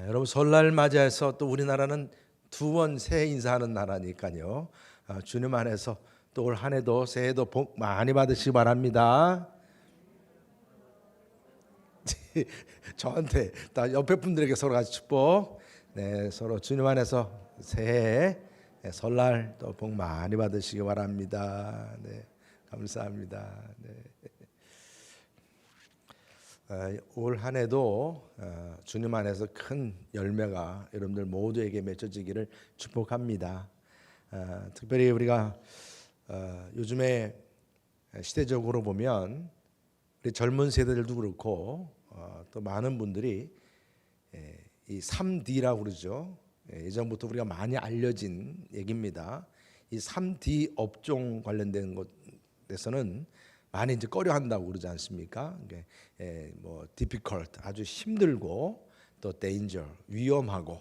여러분 설날 맞이해서 또 우리나라는 두 번 새해 인사하는 나라니까요. 주님 안에서 또 올 한 해도 새해도 복 많이 받으시기 바랍니다. 저한테 다 옆에 분들에게 서로 같이 축복. 네, 서로 주님 안에서 새해 설날 또 복 많이 받으시기 바랍니다. 네, 감사합니다. 네. 올 한 해도 주님 안에서 큰 열매가 여러분들 모두에게 맺어지기를 축복합니다. 특별히 우리가 요즘에 시대적으로 보면 우리 젊은 세대들도 그렇고 또 많은 분들이 이 3D라고 그러죠. 예전부터 우리가 많이 알려진 얘기입니다. 이 3D 업종 관련된 것에서는 많이 이제 꺼려한다고 그러지 않습니까? 뭐 difficult 아주 힘들고 또 danger 위험하고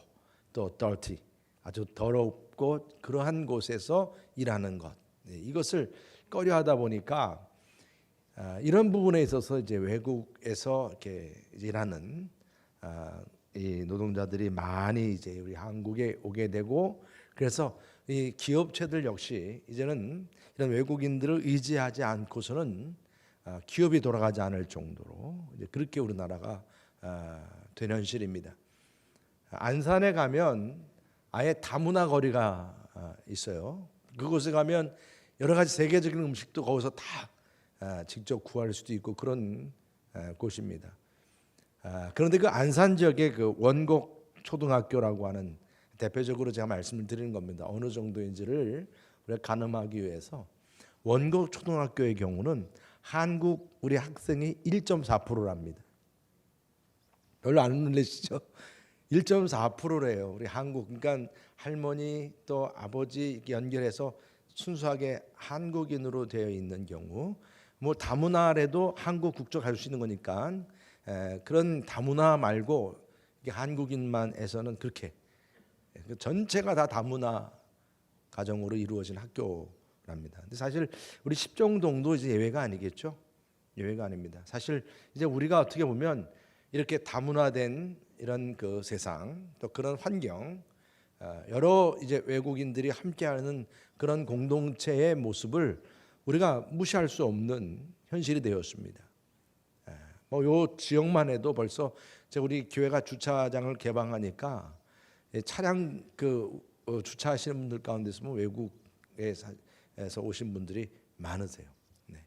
또 dirty 아주 더럽고 그러한 곳에서 일하는 것 이것을 꺼려하다 보니까 이런 부분에 있어서 이제 외국에서 이렇게 일하는 이 노동자들이 많이 이제 우리 한국에 오게 되고 그래서 이 기업체들 역시 이제는 이런 외국인들을 의지하지 않고서는 기업이 돌아가지 않을 정도로 이제 그렇게 우리나라가 된 현실입니다. 안산에 가면 아예 다문화 거리가 있어요. 그곳에 가면 여러 가지 세계적인 음식도 거기서 다 직접 구할 수도 있고 그런 곳입니다. 그런데 그 안산 지역의 그 원곡 초등학교라고 하는 대표적으로 제가 말씀을 드리는 겁니다. 어느 정도인지를 우리가 가늠하기 위해서 원곡 초등학교의 경우는 한국 우리 학생이 1.4%랍니다. 별로 안 놀라시죠? 1.4%래요. 우리 한국 그러니까 할머니 또 아버지 연결해서 순수하게 한국인으로 되어 있는 경우 뭐 다문화라도 한국 국적 갈 수 있는 거니까 그런 다문화 말고 한국인만 해서는 그렇게 전체가 다 다문화 가정으로 이루어진 학교랍니다. 근데 사실 우리 십정동도 이제 예외가 아니겠죠? 예외가 아닙니다. 사실 이제 우리가 어떻게 보면 이렇게 다문화된 이런 그 세상 또 그런 환경 여러 이제 외국인들이 함께하는 그런 공동체의 모습을 우리가 무시할 수 없는 현실이 되었습니다. 뭐 요 지역만 해도 벌써 우리 교회가 주차장을 개방하니까 차량 그 주차하시는 분들 가운데서 뭐 외국에서 오신 분들이 많으세요. 네.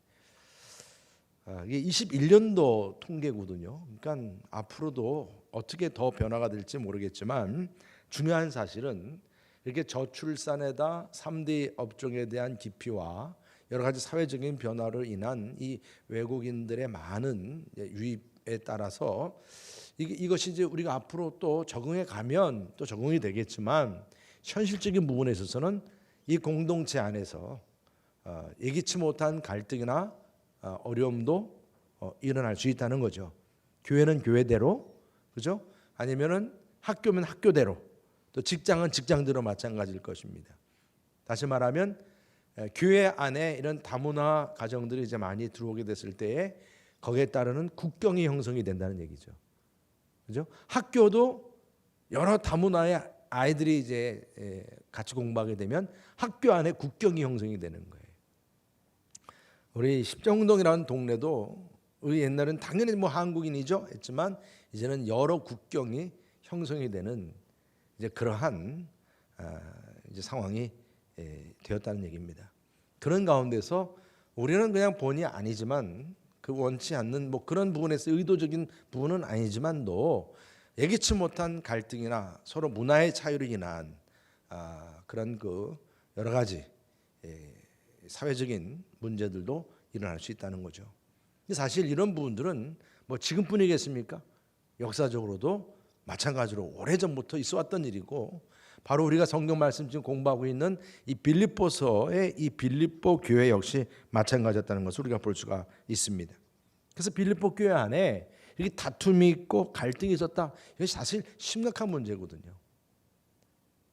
이게 21년도 통계거든요. 그러니까 앞으로도 어떻게 더 변화가 될지 모르겠지만 중요한 사실은 이렇게 저출산에다 3D 업종에 대한 기피와 여러 가지 사회적인 변화로 인한 이 외국인들의 많은 유입에 따라서 이것이 이제 우리가 앞으로 또 적응해 가면 또 적응이 되겠지만 현실적인 부분에 있어서는 이 공동체 안에서 예기치 못한 갈등이나 어려움도 일어날 수 있다는 거죠. 교회는 교회대로, 그죠? 아니면은 학교면 학교대로, 또 직장은 직장대로 마찬가지일 것입니다. 다시 말하면 교회 안에 이런 다문화 가정들이 이제 많이 들어오게 됐을 때에 거기에 따르는 국경이 형성이 된다는 얘기죠. 그죠? 학교도 여러 다문화의 아이들이 이제 같이 공부하게 되면 학교 안에 국경이 형성이 되는 거예요. 우리 십정동이라는 동네도 우리 옛날엔 당연히 뭐 한국인이죠 했지만 이제는 여러 국경이 형성이 되는 이제 그러한 이제 상황이 되었다는 얘기입니다. 그런 가운데서 우리는 그냥 본의 아니지만 그 원치 않는 뭐 그런 부분에서 의도적인 부분은 아니지만도 예기치 못한 갈등이나 서로 문화의 차이로 인한 그런 그 여러 가지 사회적인 문제들도 일어날 수 있다는 거죠. 근데 사실 이런 부분들은 뭐 지금뿐이겠습니까? 역사적으로도 마찬가지로 오래전부터 있어왔던 일이고 바로 우리가 성경 말씀 지금 공부하고 있는 이 빌립보서의 이 빌립보 교회 역시 마찬가지였다는 것을 우리가 볼 수가 있습니다. 그래서 빌립보 교회 안에 이렇게 다툼이 있고 갈등이 있었다. 이것이 사실 심각한 문제거든요.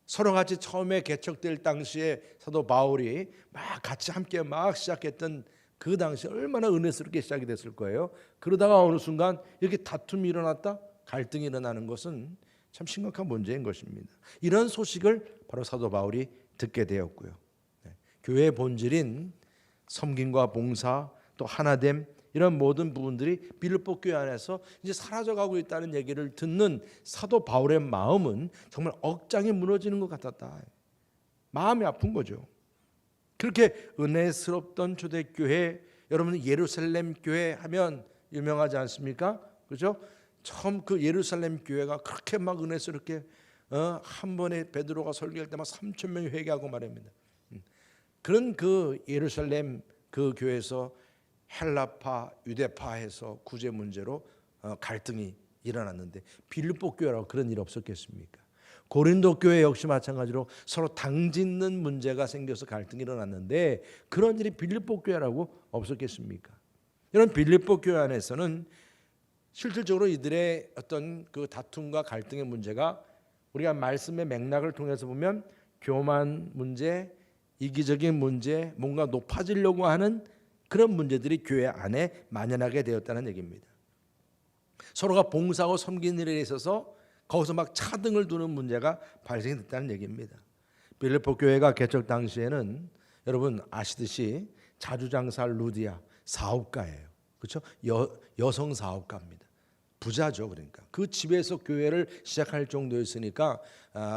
서로 같이 처음에 개척될 당시에 사도 바울이 막 같이 함께 막 시작했던 그 당시 얼마나 은혜스럽게 시작이 됐을 거예요. 그러다가 어느 순간 이렇게 다툼이 일어났다, 갈등이 일어나는 것은 참 심각한 문제인 것입니다. 이런 소식을 바로 사도 바울이 듣게 되었고요. 교회의 본질인 섬김과 봉사 또 하나됨 이런 모든 부분들이 빌립보 교회 안에서 이제 사라져가고 있다는 얘기를 듣는 사도 바울의 마음은 정말 억장이 무너지는 것 같았다. 마음이 아픈 거죠. 그렇게 은혜스럽던 초대교회, 여러분 예루살렘 교회 하면 유명하지 않습니까? 그렇죠? 처음 그 예루살렘 교회가 그렇게 막 은혜스럽게 한 번에 베드로가 설교할 때 막 3천 명이 회개하고 말입니다. 그런 그 예루살렘 그 교회에서 헬라파, 유대파에서 구제 문제로 갈등이 일어났는데 빌립보 교회라고 그런 일 없었겠습니까? 고린도 교회 역시 마찬가지로 서로 당짓는 문제가 생겨서 갈등이 일어났는데 그런 일이 빌립보 교회라고 없었겠습니까? 이런 빌립보 교회 안에서는 실질적으로 이들의 어떤 그 다툼과 갈등의 문제가 우리가 말씀의 맥락을 통해서 보면 교만 문제, 이기적인 문제, 뭔가 높아지려고 하는 그런 문제들이 교회 안에 만연하게 되었다는 얘기입니다. 서로가 봉사하고 섬기는 일에 있어서 거기서 막 차등을 두는 문제가 발생됐다는 얘기입니다. 빌립보 교회가 개척 당시에는 여러분 아시듯이 자주장사 루디아 사업가예요. 그렇죠? 여성 사업가입니다. 부자죠. 그러니까 그 집에서 교회를 시작할 정도였으니까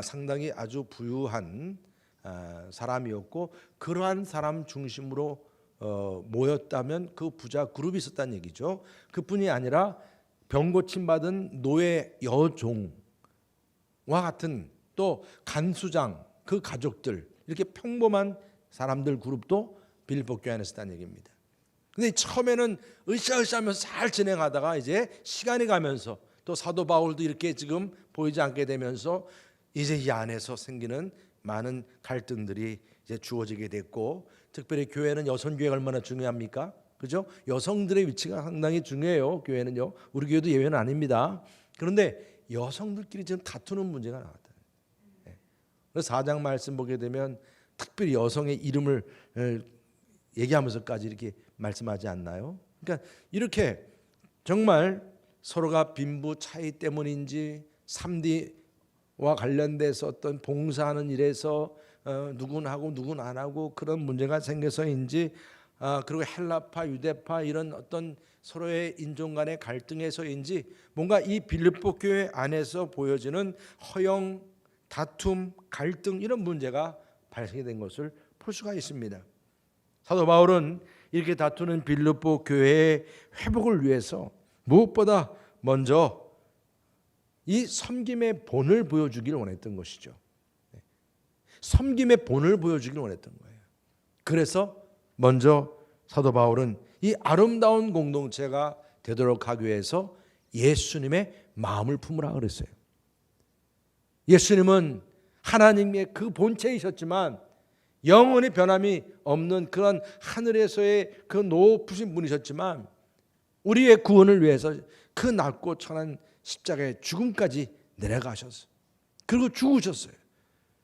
상당히 아주 부유한 사람이었고 그러한 사람 중심으로 모였다면 그 부자 그룹이 있었다는 얘기죠. 그뿐이 아니라 병 고침 받은 노예 여종과 같은 또 간수장 그 가족들 이렇게 평범한 사람들 그룹도 빌립보 교회 안에 있었다는 얘기입니다. 근데 처음에는 으쌰으쌰하면서 잘 진행하다가 이제 시간이 가면서 또 사도 바울도 이렇게 지금 보이지 않게 되면서 이제 이 안에서 생기는 많은 갈등들이 이제 주어지게 됐고 특별히 교회는 여성 교회가 얼마나 중요합니까? 그죠? 여성들의 위치가 상당히 중요해요. 교회는요. 우리 교회도 예외는 아닙니다. 그런데 여성들끼리 지금 다투는 문제가 나왔다. 그래서 4장 말씀 보게 되면 특별히 여성의 이름을 얘기하면서까지 이렇게 말씀하지 않나요? 그러니까 이렇게 정말 서로가 빈부 차이 때문인지 3D와 관련돼서 어떤 봉사하는 일에서 누군 하고 누군 안 하고 그런 문제가 생겨서인지 그리고 헬라파, 유대파 이런 어떤 서로의 인종 간의 갈등에서인지 뭔가 이 빌립보 교회 안에서 보여지는 허영, 다툼, 갈등 이런 문제가 발생이 된 것을 볼 수가 있습니다. 사도 바울은 이렇게 다투는 빌립보 교회의 회복을 위해서 무엇보다 먼저 이 섬김의 본을 보여주기를 원했던 것이죠. 섬김의 본을 보여주기를 원했던 거예요. 그래서 먼저 사도 바울은 이 아름다운 공동체가 되도록 하기 위해서 예수님의 마음을 품으라 그랬어요. 예수님은 하나님의 그 본체이셨지만 영원히 변함이 없는 그런 하늘에서의 그 높으신 분이셨지만 우리의 구원을 위해서 그 낮고 천한 십자가의 죽음까지 내려가셨어요. 그리고 죽으셨어요.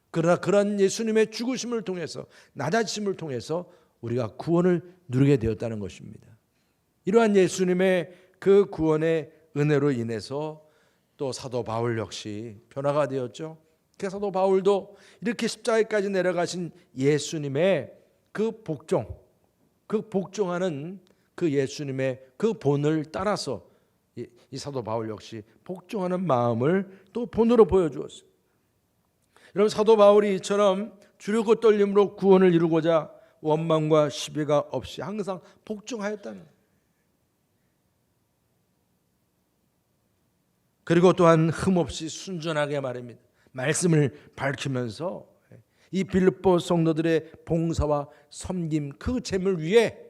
그러나 그런 예수님의 죽으심을 통해서 낮아지심을 통해서 우리가 구원을 누리게 되었다는 것입니다. 이러한 예수님의 그 구원의 은혜로 인해서 또 사도 바울 역시 변화가 되었죠. 그 사도 바울도 이렇게 십자가까지 내려가신 예수님의 그 복종, 그 복종하는 그 예수님의 그 본을 따라서 이 사도 바울 역시 복종하는 마음을 또 본으로 보여주었어요. 여러분 사도 바울이 이처럼 주려고 떨림으로 구원을 이루고자 원망과 시비가 없이 항상 복종하였다는 거예요. 그리고 또한 흠없이 순전하게 말입니다. 말씀을 밝히면서 이 빌립보 성도들의 봉사와 섬김 그 재물 위에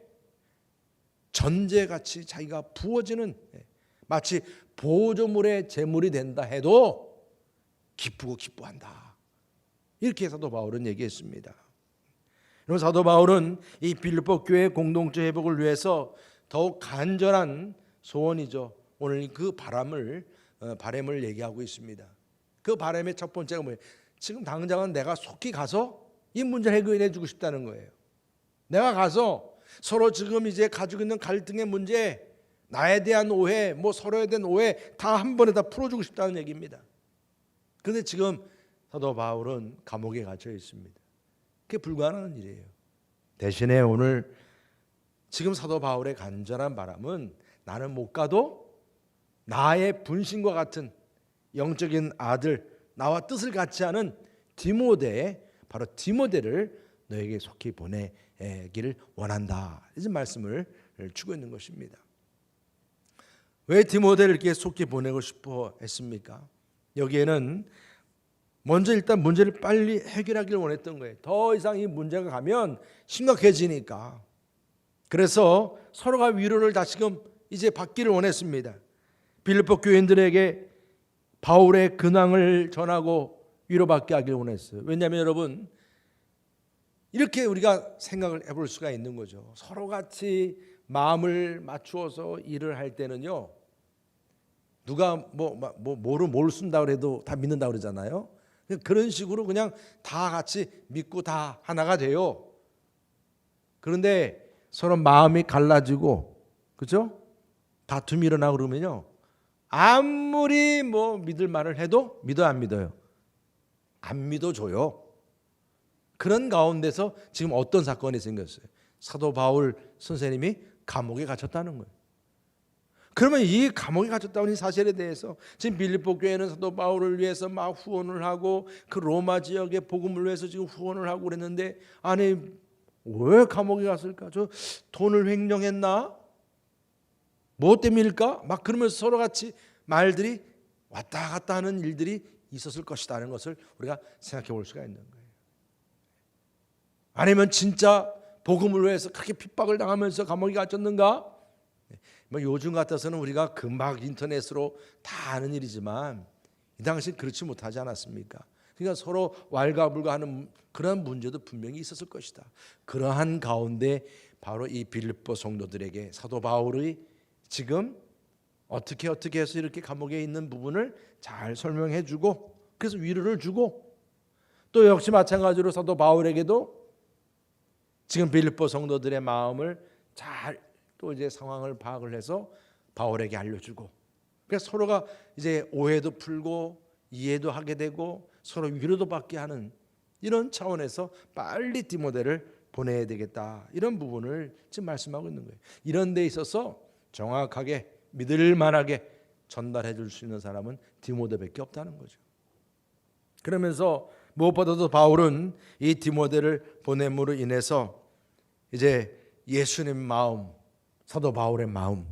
전제같이 자기가 부어지는 마치 보조물의 재물이 된다 해도 기쁘고 기뻐한다. 이렇게 사도 바울은 얘기했습니다. 그리고 사도 바울은 이 빌립보 교회 공동체 회복을 위해서 더욱 간절한 소원이죠. 오늘 그 바람을 얘기하고 있습니다. 그 바람의 첫 번째가 뭐예요? 지금 당장은 내가 속히 가서 이 문제를 해결해 주고 싶다는 거예요. 내가 가서 서로 지금 이제 가지고 있는 갈등의 문제, 나에 대한 오해, 뭐 서로에 대한 오해 다 한 번에 다 풀어주고 싶다는 얘기입니다. 그런데 지금 사도 바울은 감옥에 갇혀 있습니다. 그게 불가능한 일이에요. 대신에 오늘 지금 사도 바울의 간절한 바람은 나는 못 가도 나의 분신과 같은 영적인 아들, 나와 뜻을 같이 하는 디모데, 바로 디모데를 너에게 속히 보내기를 원한다. 이런 말씀을 주고 있는 것입니다. 왜 디모데를 이렇게 속히 보내고 싶어 했습니까? 여기에는 먼저 일단 문제를 빨리 해결하기를 원했던 거예요. 더 이상 이 문제가 가면 심각해지니까. 그래서 서로가 위로를 다시금 이제 받기를 원했습니다. 빌립보 교인들에게 바울의 근황을 전하고 위로받게 하길 원했어요. 왜냐하면 여러분, 이렇게 우리가 생각을 해볼 수가 있는 거죠. 서로 같이 마음을 맞추어서 일을 할 때는요, 누가 뭐를 뭘 쓴다 그래도 다 믿는다 그러잖아요. 그런 식으로 그냥 다 같이 믿고 다 하나가 돼요. 그런데 서로 마음이 갈라지고, 그죠? 다툼이 일어나고 그러면요, 아무리 믿을 말을 해도 믿어요, 안 믿어요? 안 믿어줘요. 그런 가운데서 지금 어떤 사건이 생겼어요? 사도 바울 선생님이 감옥에 갇혔다는 거예요. 그러면 이 감옥에 갇혔다는 사실에 대해서 지금 빌립보 교회는 사도 바울을 위해서 막 후원을 하고 그 로마 지역의 복음을 위해서 지금 후원을 하고 그랬는데, 아니 왜 감옥에 갔을까? 저 돈을 횡령했나? 뭐 때문일까? 막 그러면서 서로 같이 말들이 왔다 갔다 하는 일들이 있었을 것이라는 것을 우리가 생각해 볼 수가 있는 거예요. 아니면 진짜 복음을 위해서 그렇게 핍박을 당하면서 감옥에 갇혔는가? 요즘 같아서는 우리가 금방 인터넷으로 다 아는 일이지만 이 당시 그렇지 못하지 않았습니까? 그러니까 서로 왈가불가하는 그런 문제도 분명히 있었을 것이다. 그러한 가운데 바로 이 빌립보 성도들에게 사도 바울이 지금 어떻게 해서 이렇게 감옥에 있는 부분을 잘 설명해 주고, 그래서 위로를 주고, 또 역시 마찬가지로 사도 바울에게도 지금 빌립보 성도들의 마음을 잘 또 이제 상황을 파악을 해서 바울에게 알려주고, 그래서 서로가 이제 오해도 풀고 이해도 하게 되고 서로 위로도 받게 하는 이런 차원에서 빨리 디모데를 보내야 되겠다, 이런 부분을 지금 말씀하고 있는 거예요. 이런 데 있어서 정확하게 믿을 만하게 전달해 줄 수 있는 사람은 디모데밖에 없다는 거죠. 그러면서 무엇보다도 바울은 이 디모데를 보냄으로 인해서 이제 예수님 마음, 사도 바울의 마음,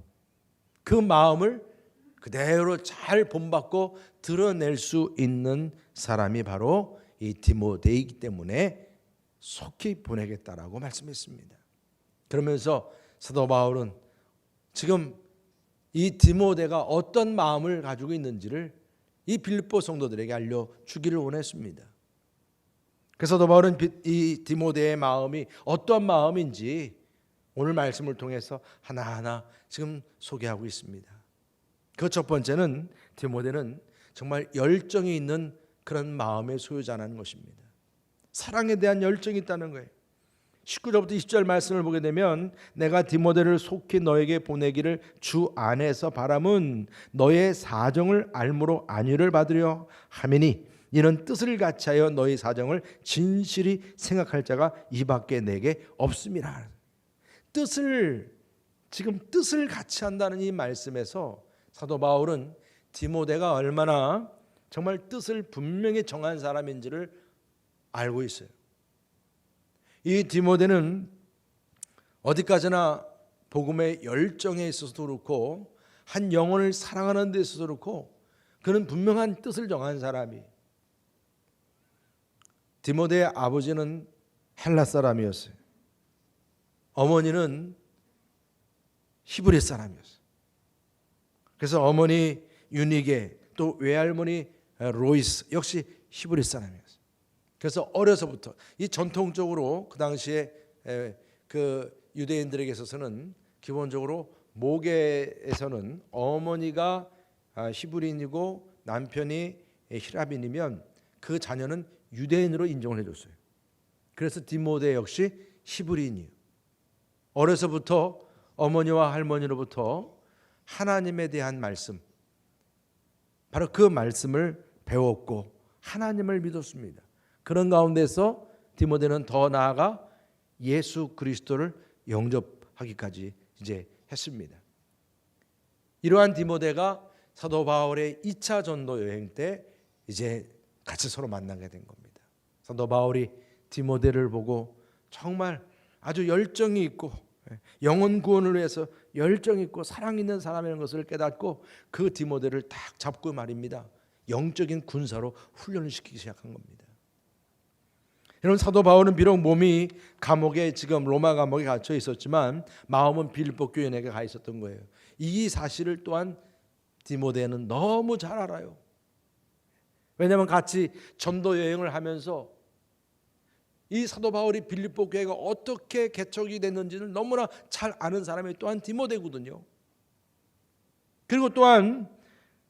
그 마음을 그대로 잘 본받고 드러낼 수 있는 사람이 바로 이 디모데이기 때문에 속히 보내겠다라고 말씀했습니다. 그러면서 사도 바울은 지금 이 디모데가 어떤 마음을 가지고 있는지를 이 빌립보 성도들에게 알려주기를 원했습니다. 그래서 사도 바울은 이 디모데의 마음이 어떠한 마음인지 오늘 말씀을 통해서 하나하나 지금 소개하고 있습니다. 그 첫 번째는 디모데는 정말 열정이 있는 그런 마음의 소유자라는 것입니다. 사랑에 대한 열정이 있다는 거예요. 19절부터 20절 말씀을 보게 되면, 내가 디모데를 속히 너에게 보내기를 주 안에서 바람은 너의 사정을 알므로 안위를 받으려 함이니 이는 뜻을 같이 하여 너의 사정을 진실히 생각할 자가 이밖에 내게 없음이라. 뜻을 같이 한다는 이 말씀에서 사도 바울은 디모데가 얼마나 정말 뜻을 분명히 정한 사람인지를 알고 있어요. 이 디모데는 어디까지나 복음의 열정에 있어서도 그렇고 한 영혼을 사랑하는 데 있어서도 그렇고 그는 분명한 뜻을 정한 사람이. 디모데의 아버지는 헬라 사람이었어요. 어머니는 히브리 사람이었어요. 그래서 어머니 유니게, 또 외할머니 로이스 역시 히브리 사람이었어요. 그래서 어려서부터 이 전통적으로 그 당시에 그 유대인들에게 있어서는 기본적으로 모계에서는 어머니가 히브리인이고 남편이 히라빈이면 그 자녀는 유대인으로 인정을 해줬어요. 그래서 디모데 역시 히브리인이에요. 어려서부터 어머니와 할머니로부터 하나님에 대한 말씀, 바로 그 말씀을 배웠고 하나님을 믿었습니다. 그런 가운데서 디모데는 더 나아가 예수 그리스도를 영접하기까지 이제 했습니다. 이러한 디모데가 사도 바울의 2차 전도 여행 때 이제 같이 서로 만나게 된 겁니다. 사도 바울이 디모데를 보고 정말 아주 열정이 있고 영혼 구원을 위해서 열정 있고 사랑 있는 사람이라는 것을 깨닫고 그 디모데를 딱 잡고 말입니다. 영적인 군사로 훈련을 시키기 시작한 겁니다. 여러분, 사도 바울은 비록 몸이 감옥에 지금 로마 감옥에 갇혀 있었지만 마음은 빌립보 교인에게 가 있었던 거예요. 이 사실을 또한 디모데는 너무 잘 알아요. 왜냐하면 같이 전도 여행을 하면서 이 사도 바울이 빌립보 교회가 어떻게 개척이 됐는지를 너무나 잘 아는 사람이 또한 디모데거든요. 그리고 또한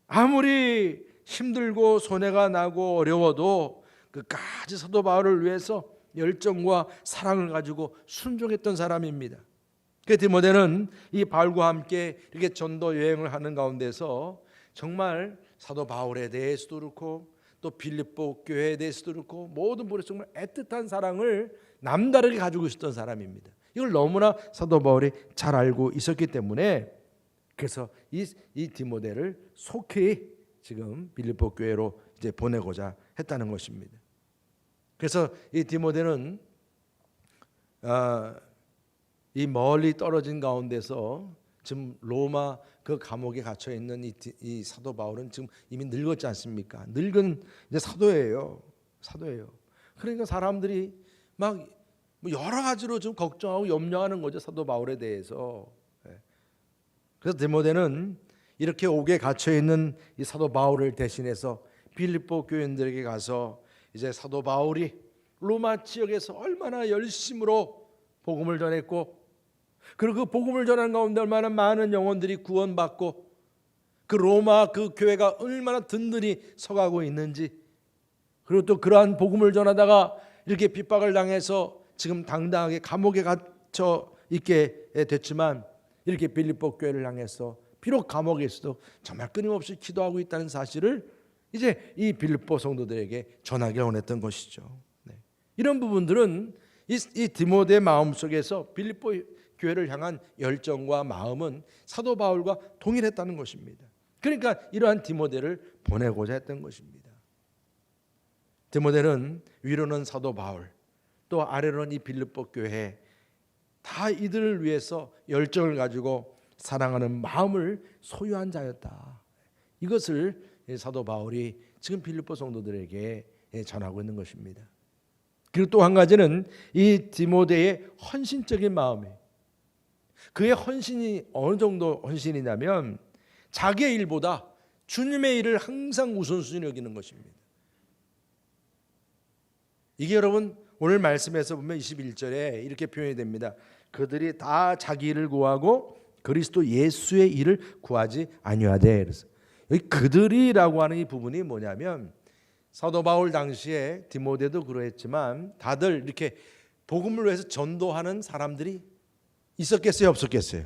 아무리 힘들고 손해가 나고 어려워도 끝까지 사도 바울을 위해서 열정과 사랑을 가지고 순종했던 사람입니다. 그 디모데는 이 바울과 함께 이렇게 전도 여행을 하는 가운데서 정말 사도 바울에 대해서도 그렇고 또 빌립보 교회에 대해서도 그렇고 모든 분이 정말 애틋한 사랑을 남다르게 가지고 있었던 사람입니다. 이걸 너무나 사도 바울이 잘 알고 있었기 때문에 그래서 이 디모데를 속히 지금 빌립보 교회로 이제 보내고자 했다는 것입니다. 그래서 이 디모데는 이 멀리 떨어진 가운데서 지금 로마 그 감옥에 갇혀 있는 이 사도 바울은 지금 이미 늙었지 않습니까? 늙은 이제 사도예요. 그러니까 사람들이 막 여러 가지로 좀 걱정하고 염려하는 거죠, 사도 바울에 대해서. 그래서 디모데는 이렇게 옥에 갇혀 있는 이 사도 바울을 대신해서 빌립보 교인들에게 가서 이제 사도 바울이 로마 지역에서 얼마나 열심으로 복음을 전했고 그리고 그 복음을 전하는 가운데 얼마나 많은 영혼들이 구원받고 그 로마 그 교회가 얼마나 든든히 서가고 있는지, 그리고 또 그러한 복음을 전하다가 이렇게 핍박을 당해서 지금 당당하게 감옥에 갇혀 있게 됐지만 이렇게 빌립보 교회를 향해서 비록 감옥에 있어도 정말 끊임없이 기도하고 있다는 사실을 이제 이 빌립보 성도들에게 전하기 원했던 것이죠. 이런 부분들은 이 디모데의 마음속에서 빌립보 교회를 향한 열정과 마음은 사도 바울과 동일했다는 것입니다. 그러니까 이러한 디모데를 보내고자 했던 것입니다. 디모데는 위로는 사도 바울, 또 아래로는 이 빌립보 교회, 다 이들을 위해서 열정을 가지고 사랑하는 마음을 소유한 자였다. 이것을 사도 바울이 지금 빌립보 성도들에게 전하고 있는 것입니다. 그리고 또 한 가지는 이 디모데의 헌신적인 마음이에요. 그의 헌신이 어느 정도 헌신이냐면 자기의 일보다 주님의 일을 항상 우선순위 여기는 것입니다. 이게 여러분 오늘 말씀에서 보면 21절에 이렇게 표현이 됩니다. 그들이 다 자기 일을 구하고 그리스도 예수의 일을 구하지 아니하되. 그래서 여기 그들이라고 하는 이 부분이 뭐냐면 사도 바울 당시에 디모데도 그러했지만 다들 이렇게 복음을 위해서 전도하는 사람들이 있었겠어요, 없었겠어요?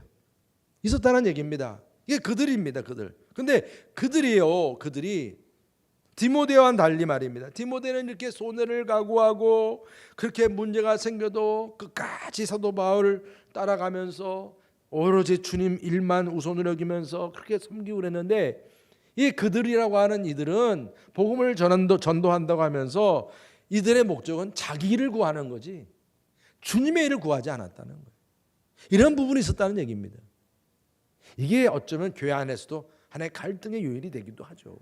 있었다는 얘기입니다. 이게 그들입니다, 그들. 근데 그들이 디모데와는 달리 말입니다. 디모데는 이렇게 손해를 각오하고 그렇게 문제가 생겨도 끝까지 사도 바울을 따라가면서 오로지 주님 일만 우선으로 여기면서 그렇게 섬기고 그랬는데, 이 그들이라고 하는 이들은 복음을 전도한다고 하면서 이들의 목적은 자기 일을 구하는 거지 주님의 일을 구하지 않았다는 거예요. 이런 부분이 있었다는 얘기입니다. 이게 어쩌면 교회 안에서도 하나의 갈등의 요인이 되기도 하죠.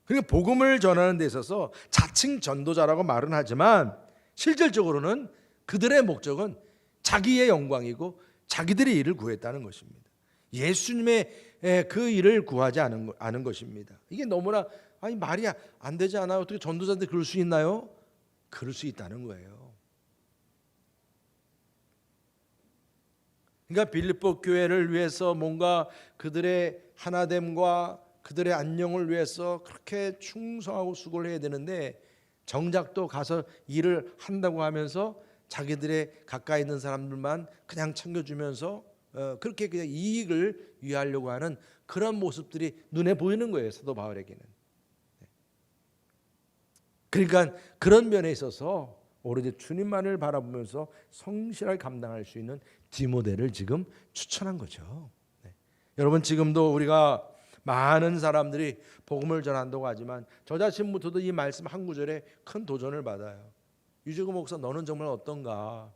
그러니까 복음을 전하는 데 있어서 자칭 전도자라고 말은 하지만 실질적으로는 그들의 목적은 자기의 영광이고 자기들의 일을 구했다는 것입니다. 예수님의 그 일을 구하지 않은 것입니다. 이게 너무나 말이 안 되지 않아요? 어떻게 전도자인데 그럴 수 있나요? 그럴 수 있다는 거예요. 그러니까 빌립보 교회를 위해서 뭔가 그들의 하나됨과 그들의 안녕을 위해서 그렇게 충성하고 수고를 해야 되는데 정작 또 가서 일을 한다고 하면서 자기들의 가까이 있는 사람들만 그냥 챙겨주면서 그렇게 그냥 이익을 위하려고 하는 그런 모습들이 눈에 보이는 거예요, 사도 바울에게는. 그러니까 그런 면에 있어서 오로지 주님만을 바라보면서 성실하게 감당할 수 있는 디모데를 지금 추천한 거죠. 여러분, 지금도 우리가 많은 사람들이 복음을 전한다고 하지만 저 자신부터도 이 말씀 한 구절에 큰 도전을 받아요. 유재구 목사, 너는 정말 어떤가?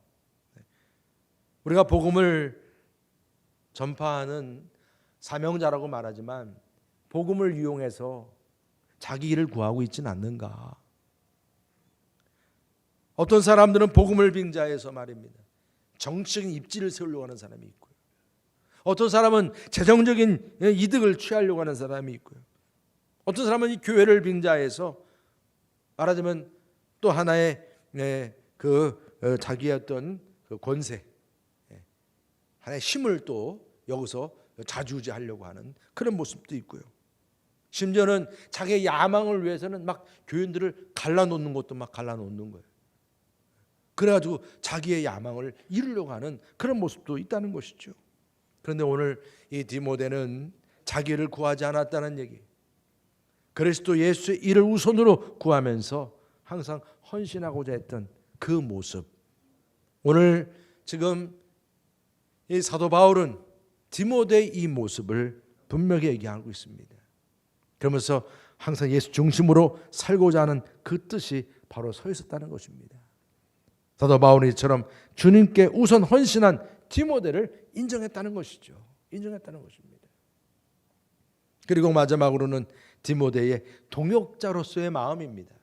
우리가 복음을 전파하는 사명자라고 말하지만 복음을 이용해서 자기 일을 구하고 있지는 않는가? 어떤 사람들은 복음을 빙자해서 말입니다, 정치적인 입지를 세우려고 하는 사람이 있고요. 어떤 사람은 재정적인 이득을 취하려고 하는 사람이 있고요. 어떤 사람은 이 교회를 빙자해서 말하자면 또 하나의 자기의 어떤 그 권세, 하나의 힘을 또 여기서 좌지우지하려고 하는 그런 모습도 있고요. 심지어는 자기의 야망을 위해서는 막 교인들을 갈라놓는 것도 막 갈라놓는 거예요. 그래가지고 자기의 야망을 이루려고 하는 그런 모습도 있다는 것이죠. 그런데 오늘 이 디모데는 자기를 구하지 않았다는 얘기, 그리스도 예수의 일을 우선으로 구하면서 항상 헌신하고자 했던 그 모습, 오늘 지금 이 사도 바울은 디모데의 이 모습을 분명히 얘기하고 있습니다. 그러면서 항상 예수 중심으로 살고자 하는 그 뜻이 바로 서 있었다는 것입니다. 사도 바울은 이처럼 주님께 우선 헌신한 디모데를 인정했다는 것이죠. 인정했다는 것입니다. 그리고 마지막으로는 디모데의 동역자로서의 마음입니다.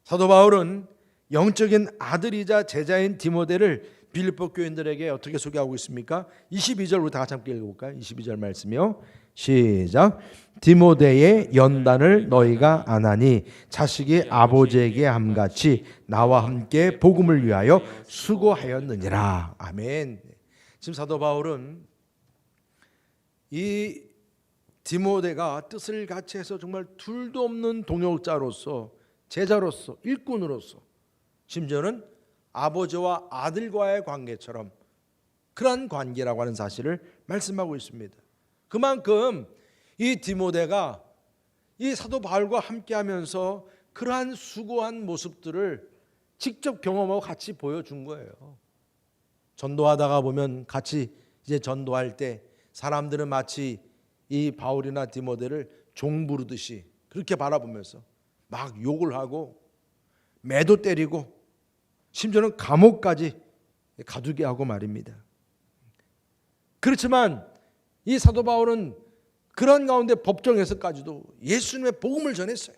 사도 바울은 영적인 아들이자 제자인 디모데를 빌립보 교인들에게 어떻게 소개하고 있습니까? 22절 우리 다 같이 함께 읽어볼까요? 22절 말씀이요, 시작. 디모데의 연단을 너희가 안하니 자식이 아버지에게 함같이 나와 함께 복음을 위하여 수고하였느니라. 아멘. 지금 사도 바울은 이 디모데가 뜻을 같이 해서 정말 둘도 없는 동역자로서, 제자로서, 일꾼으로서, 심지어는 아버지와 아들과의 관계처럼 그러한 관계라고 하는 사실을 말씀하고 있습니다. 그만큼 이 디모데가 이 사도 바울과 함께하면서 그러한 수고한 모습들을 직접 경험하고 같이 보여준 거예요. 전도하다가 보면 같이 이제 전도할 때 사람들은 마치 이 바울이나 디모데를 종 부르듯이 그렇게 바라보면서 막 욕을 하고 매도 때리고 심지어는 감옥까지 가두게 하고 말입니다. 그렇지만 이 사도 바울은 그런 가운데 법정에서까지도 예수님의 복음을 전했어요.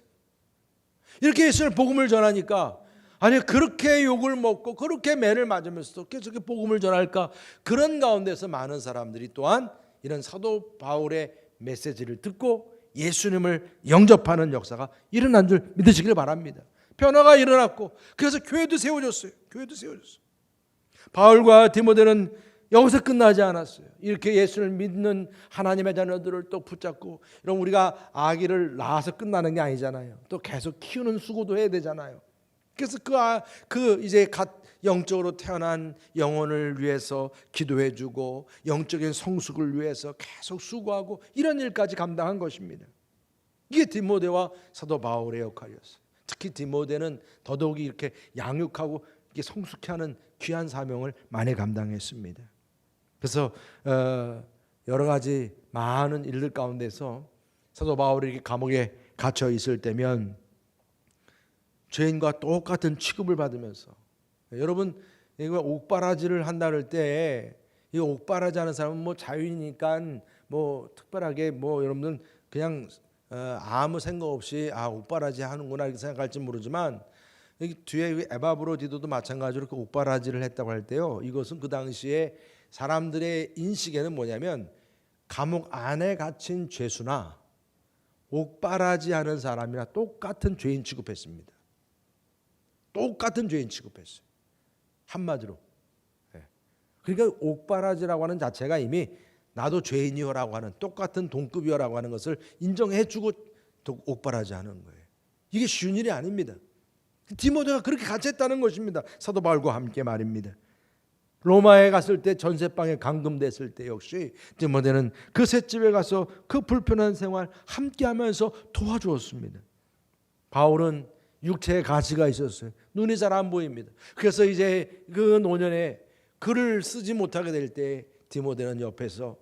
이렇게 예수님의 복음을 전하니까, 아니 그렇게 욕을 먹고 그렇게 매를 맞으면서도 계속 복음을 전할까? 그런 가운데서 많은 사람들이 또한 이런 사도 바울의 메시지를 듣고 예수님을 영접하는 역사가 일어난 줄 믿으시길 바랍니다. 변화가 일어났고 그래서 교회도 세워졌어요. 교회도 세워졌어요. 바울과 디모데는 여기서 끝나지 않았어요. 이렇게 예수를 믿는 하나님의 자녀들을 또 붙잡고, 이런 우리가 아기를 낳아서 끝나는 게 아니잖아요. 또 계속 키우는 수고도 해야 되잖아요. 그래서 이제 갓 영적으로 태어난 영혼을 위해서 기도해주고 영적인 성숙을 위해서 계속 수고하고 이런 일까지 감당한 것입니다. 이게 디모데와 사도 바울의 역할이었어요. 특히 디모데는 더더욱이 이렇게 양육하고 이렇게 성숙케 하는 귀한 사명을 많이 감당했습니다. 그래서 여러 가지 많은 일들 가운데서 사도 바울이 이렇게 감옥에 갇혀 있을 때면 죄인과 똑같은 취급을 받으면서, 여러분 이거 옥바라지를 한다 할 때 이 옥바라지 하는 사람은 뭐 자유니까 뭐 특별하게 뭐 여러분들 그냥 아무 생각 없이 옥바라지 하는구나 이렇게 생각할지 모르지만, 여기 뒤에 에바브로디도도 마찬가지로 그 옥바라지를 했다고 할 때요, 이것은 그 당시에 사람들의 인식에는 뭐냐면 감옥 안에 갇힌 죄수나 옥바라지 하는 사람이나 똑같은 죄인 취급했습니다. 똑같은 죄인 취급했어요. 한마디로. 그러니까 옥바라지라고 하는 자체가 이미 나도 죄인이요라고 하는, 똑같은 동급이요라고 하는 것을 인정해주고 옥바라지 하는 거예요. 이게 쉬운 일이 아닙니다. 디모데가 그렇게 같이 했다는 것입니다. 사도 바울과 함께 말입니다. 로마에 갔을 때 전세방에 감금됐을 때 역시 디모데는 그 셋집에 가서 그 불편한 생활 함께하면서 도와주었습니다. 바울은 육체의 가시가 있었어요. 눈이 잘 안 보입니다. 그래서 이제 그 노년에 글을 쓰지 못하게 될 때 디모데는 옆에서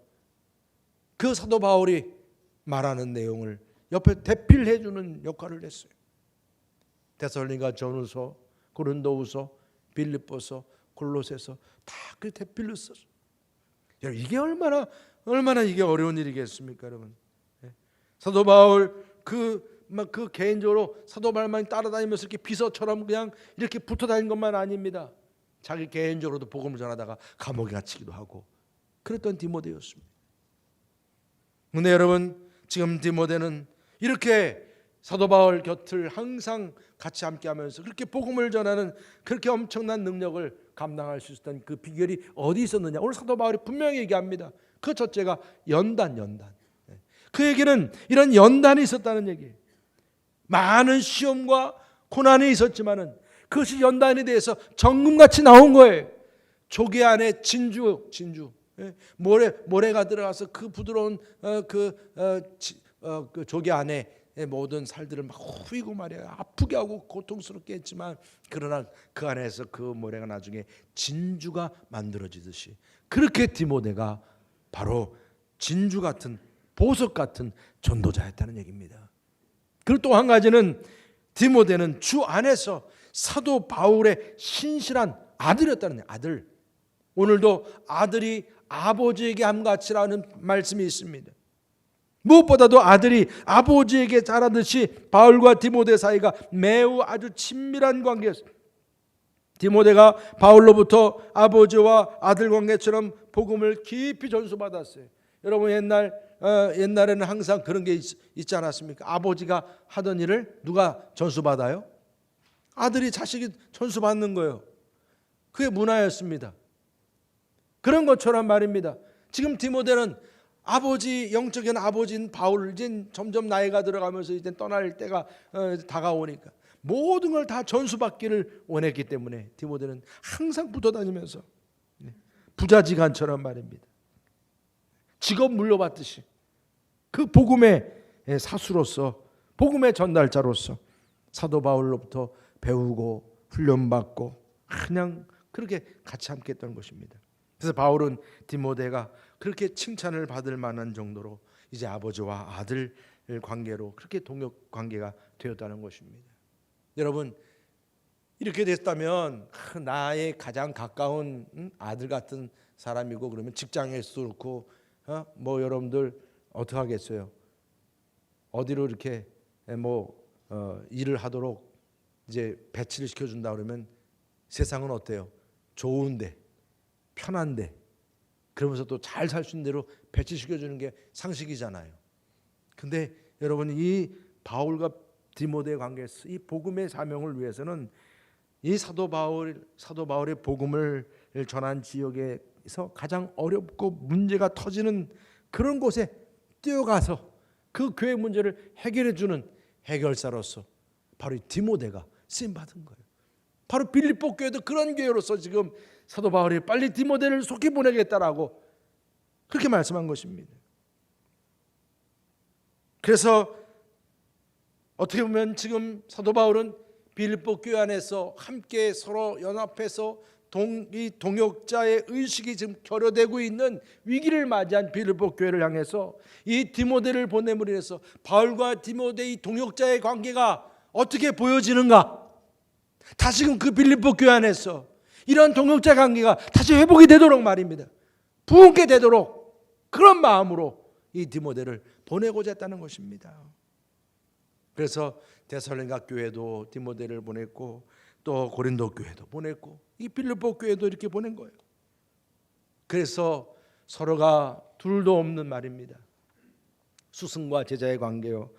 그 사도 바울이 말하는 내용을 옆에 대필해 주는 역할을 했어요. 데살로니가 전후서, 고린도후서, 빌립보서, 골로새서 다 그 대필로 썼어요. 여러분 이게 얼마나 이게 어려운 일이겠습니까, 여러분? 사도 바울 그 개인적으로 사도 바울만 따라다니면서 이렇게 비서처럼 그냥 이렇게 붙어 다닌 것만 아닙니다. 자기 개인적으로도 복음을 전하다가 감옥에 갇히기도 하고 그랬던 디모데였습니다. 근데 여러분 지금 디모데는 이렇게 사도 바울 곁을 항상 같이 함께하면서 그렇게 복음을 전하는 그렇게 엄청난 능력을 감당할 수 있었던 그 비결이 어디 있었느냐? 오늘 사도 바울이 분명히 얘기합니다. 그 첫째가 연단. 그에게는 이런 연단이 있었다는 얘기예요. 많은 시험과 고난이 있었지만은 그것이 연단에 대해서 정금같이 나온 거예요. 조개 안에 진주 모래가 들어가서 그 부드러운 그 조개 안에 모든 살들을 막 후이고 말이야 아프게 하고 고통스럽게 했지만 그러나 그 안에서 그 모래가 나중에 진주가 만들어지듯이 그렇게 디모데가 바로 진주 같은 보석 같은 전도자였다는 얘기입니다. 그리고 또 한 가지는 디모데는 주 안에서 사도 바울의 신실한 아들이었다는 아들. 오늘도 아들이 아버지에게 함같이라는 말씀이 있습니다. 무엇보다도 아들이 아버지에게 잘하듯이 바울과 디모데 사이가 매우 아주 친밀한 관계였습니다. 디모데가 바울로부터 아버지와 아들 관계처럼 복음을 깊이 전수받았어요. 여러분 옛날에는 항상 그런 게 있지 않았습니까? 아버지가 하던 일을 누가 전수받아요? 아들이 자식이 전수받는 거예요. 그게 문화였습니다. 그런 것처럼 말입니다. 지금 디모데는 아버지 영적인 아버지인 바울 이제 점점 나이가 들어가면서 이제 떠날 때가 다가오니까 모든 걸 다 전수받기를 원했기 때문에 디모데는 항상 붙어 다니면서 부자지간처럼 말입니다. 직업 물려받듯이 그 복음의 사수로서 복음의 전달자로서 사도 바울로부터 배우고 훈련받고 그냥 그렇게 같이 함께했던 것입니다. 그래서 바울은 디모데가 그렇게 칭찬을 받을 만한 정도로 이제 아버지와 아들 관계로 그렇게 동역 관계가 되었다는 것입니다. 여러분 이렇게 됐다면 나의 가장 가까운 아들 같은 사람이고 그러면 직장에서도 그렇고 뭐 여러분들 어떻게 하겠어요? 어디로 이렇게 일을 하도록 이제 배치를 시켜준다 그러면 세상은 어때요? 좋은데 편한데 그러면서 또 잘 살 수 있는 대로 배치시켜주는 게 상식이잖아요. 근데 여러분 이 바울과 디모데의 관계에서 이 복음의 사명을 위해서는 이 사도 바울의 복음을 전한 지역에서 가장 어렵고 문제가 터지는 그런 곳에 뛰어가서 그 교회 문제를 해결해 주는 해결사로서 바로 이 디모데가 쓰임 받은 거예요. 바로 빌립보 교회도 그런 교회로서 지금 사도 바울이 빨리 디모데를 속히 보내겠다라고 그렇게 말씀한 것입니다. 그래서 어떻게 보면 지금 사도 바울은 빌립보 교회 안에서 함께 서로 연합해서 이 동역자의 의식이 지금 결여되고 있는 위기를 맞이한 빌립보 교회를 향해서 이 디모데를 보냄으로 인해서 바울과 디모데의 동역자의 관계가 어떻게 보여지는가? 다시금 그 빌립보 교회 안에서 이런 동역자 관계가 다시 회복이 되도록 말입니다. 부흥케 되도록 그런 마음으로 이 디모데를 보내고자 했다는 것입니다. 그래서 데살로니가 교회도 디모데를 보냈고 또 고린도 교회도 보냈고 이 빌립보 교회도 이렇게 보낸 거예요. 그래서 서로가 둘도 없는 말입니다. 스승과 제자의 관계요,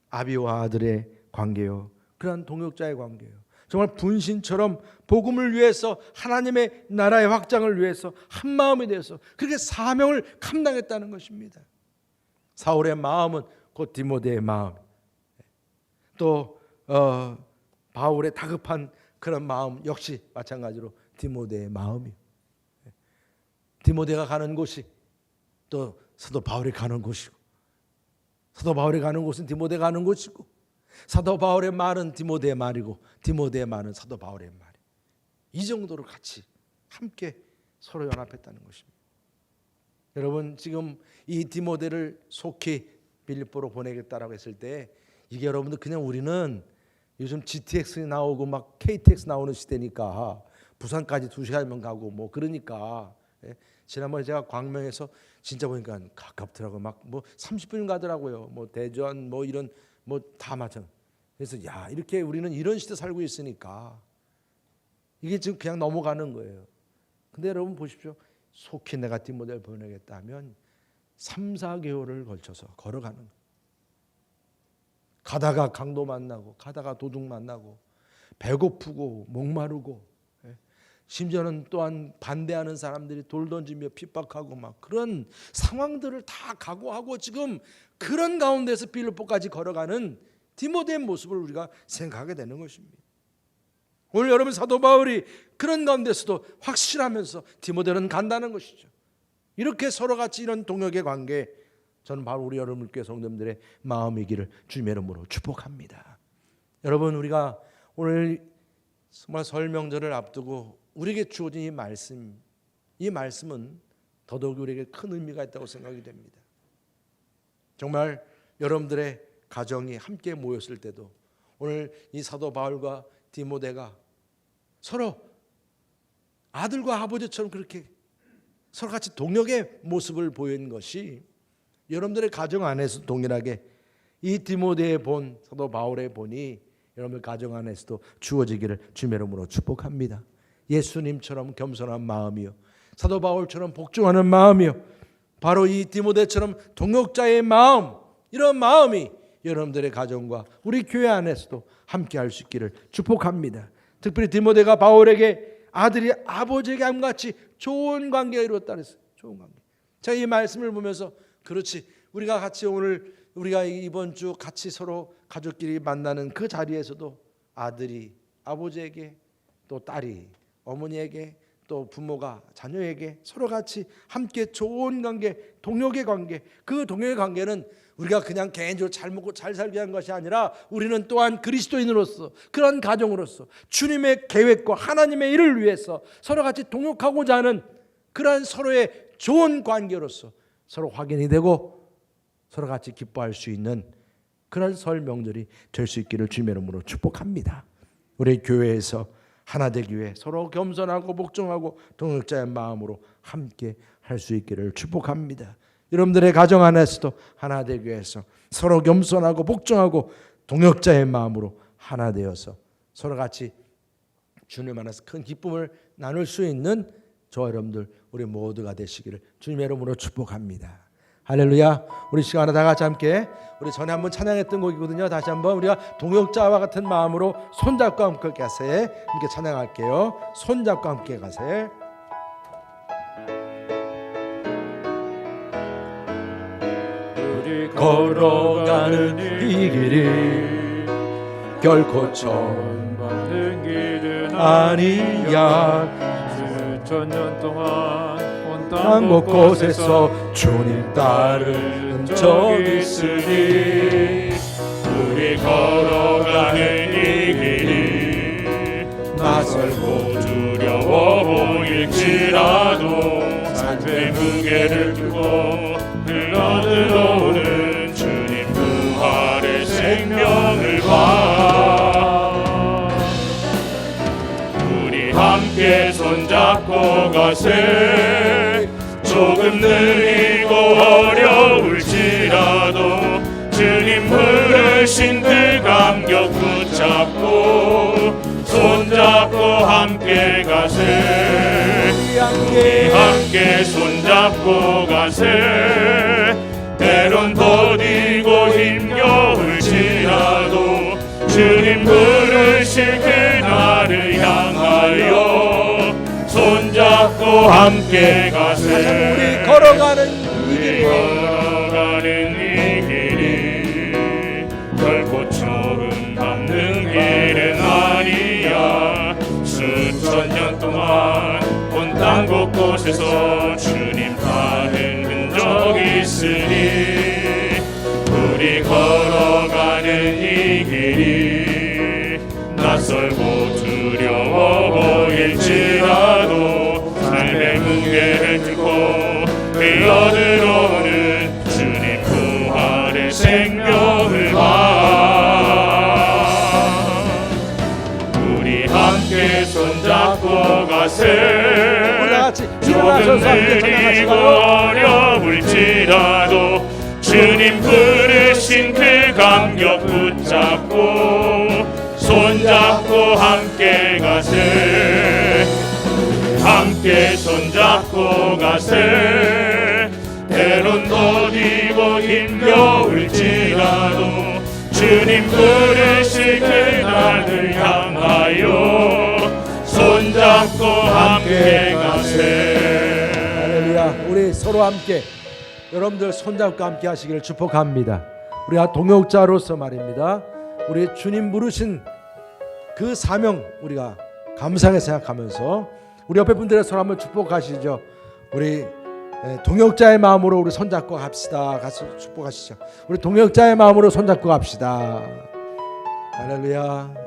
아비와 아들의 관계요, 그런 동역자의 관계요. 정말 분신처럼 복음을 위해서 하나님의 나라의 확장을 위해서 한 마음이 되어서 그렇게 사명을 감당했다는 것입니다. 사울의 마음은 곧 디모데의 마음, 또 바울의 다급한 그런 마음 역시 마찬가지로 디모데의 마음이에요. 디모데가 가는 곳이 또 사도 바울이 가는 곳이고, 사도 바울이 가는 곳은 디모데가 가는 곳이고, 사도 바울의 말은 디모데의 말이고, 디모데의 말은 사도 바울의 말이, 이 정도로 같이 함께 서로 연합했다는 것입니다. 여러분, 지금 이 디모데를 속히 빌립보로 보내겠다라고 했을 때, 이게 여러분들 그냥 우리는 요즘 GTX 나오고 막 KTX 나오는 시대니까 부산까지 2시간이면 가고 뭐 그러니까, 지난번에 제가 광명에서 진짜 보니까 가깝더라고요. 막 뭐 30분 가더라고요. 뭐 대전 뭐 이런 뭐 다 마찬. 그래서 야, 이렇게 우리는 이런 시대 살고 있으니까 이게 지금 그냥 넘어가는 거예요. 근데 여러분 보십시오. 속히 내가 디모데를 보내겠다 하면 3, 4개월을 걸쳐서 걸어가는 거예요. 가다가 강도 만나고, 가다가 도둑 만나고, 배고프고 목마르고, 심지어는 또한 반대하는 사람들이 돌 던지며 핍박하고 막 그런 상황들을 다 각오하고 지금 그런 가운데서 빌립보까지 걸어가는 디모데의 모습을 우리가 생각하게 되는 것입니다. 오늘 여러분, 사도 바울이 그런 가운데서도 확실하면서 디모데는 간다는 것이죠. 이렇게 서로 같이 이런 동역의 관계, 저는 바로 우리 여러분께 성도님들의 마음이기를 주님의 이름으로 축복합니다. 여러분, 우리가 오늘 정말 설 명절을 앞두고 우리에게 주어진 이 말씀은 더더욱 우리에게 큰 의미가 있다고 생각이 됩니다. 정말 여러분들의 가정이 함께 모였을 때도 오늘 이 사도 바울과 디모데가 서로 아들과 아버지처럼 그렇게 서로 같이 동역의 모습을 보인 것이 여러분들의 가정 안에서 동일하게 이 디모데의 본, 사도 바울의 본이 여러분의 가정 안에서도 주어지기를 주님의 이름으로 축복합니다. 예수님처럼 겸손한 마음이요, 사도 바울처럼 복종하는 마음이요, 바로 이 디모데처럼 동역자의 마음, 이런 마음이 여러분들의 가정과 우리 교회 안에서도 함께 할 수 있기를 축복합니다. 특별히 디모데가 바울에게 아들이 아버지에게 함같이 좋은 관계가 이루었다 그랬어요. 좋은 관계. 제가 이 말씀을 보면서 그렇지, 우리가 같이 오늘 우리가 이번 주 같이 서로 가족끼리 만나는 그 자리에서도 아들이 아버지에게, 또 딸이 어머니에게, 또 부모가 자녀에게 서로 같이 함께 좋은 관계, 동역의 관계, 그 동역의 관계는 우리가 그냥 개인적으로 잘 먹고 잘 살게 한 것이 아니라 우리는 또한 그리스도인으로서, 그런 가정으로서 주님의 계획과 하나님의 일을 위해서 서로 같이 동역하고자 하는 그러한 서로의 좋은 관계로서 서로 확인이 되고 서로 같이 기뻐할 수 있는 그런 설 명절이 될 수 있기를 주님의 이름으로 축복합니다. 우리 교회에서 하나 되기 위해 서로 겸손하고 복종하고 동역자의 마음으로 함께 할 수 있기를 축복합니다. 여러분들의 가정 안에서도 하나 되기 위해서 서로 겸손하고 복종하고 동역자의 마음으로 하나 되어서 서로 같이 주님 안에서 큰 기쁨을 나눌 수 있는 저와 여러분들 우리 모두가 되시기를 주님의 이름으로 축복합니다. 할렐루야. 우리 시간에 다 같이 함께, 우리 전에 한번 찬양했던 곡이거든요. 다시 한번 우리가 동역자와 같은 마음으로 손잡고 함께 가세, 함께 찬양할게요. 손잡고 함께 가세. 우리 걸어가는 이 길이 결코 처음 받는 길은 아니야. 수천 년 동안 땅 곳곳에서 주님 따르는 적이 있으니 우리 걸어가는 이 길이 낯설고 두려워 보일지라도 삶의 무게를 두고 흘러들어오는 주님 부활의 생명을 봐. 우리 함께 손잡고 가세. 조금 느리고 어려울지라도 주님 부르신 그 감격 붙잡고 손잡고 함께 가세. 우리 함께 손잡고 가세. 때론 더디고 힘겨울지라도 주님 부르실 그날을 향하여 손잡고 함께 가세. 우리 걸어가는 이 길이 결코 처음 밟는 길은 아니야. 수천 년 동안 온 땅 곳곳에서 주님 닿은 흔적이 있으니 우리 걸어가는 이 길이 낯설고 두려워 보일지라도 삶의 무게를 뚫고 흘러들어오는 주님 부활의 생명을 우리 함께 손잡고 가세. 조금 느리고 어려울지라도 주님 부르신 그 감격 붙잡고 손잡고 함께 가세. 함께 손잡고 가세. 때론 더디고 힘겨울지라도 주님 부르실 그날을 향하여 손잡고 함께 가세. 할렐루야. 우리 서로 함께 여러분들 손잡고 함께 하시기를 축복합니다. 우리가 동역자로서 말입니다. 우리 주님 부르신 그 사명 우리가 감사하게 생각하면서 우리 옆에 분들의 손 한번 축복하시죠. 우리 동역자의 마음으로 우리 손잡고 갑시다. 같이 축복하시죠. 우리 동역자의 마음으로 손잡고 갑시다. 할렐루야.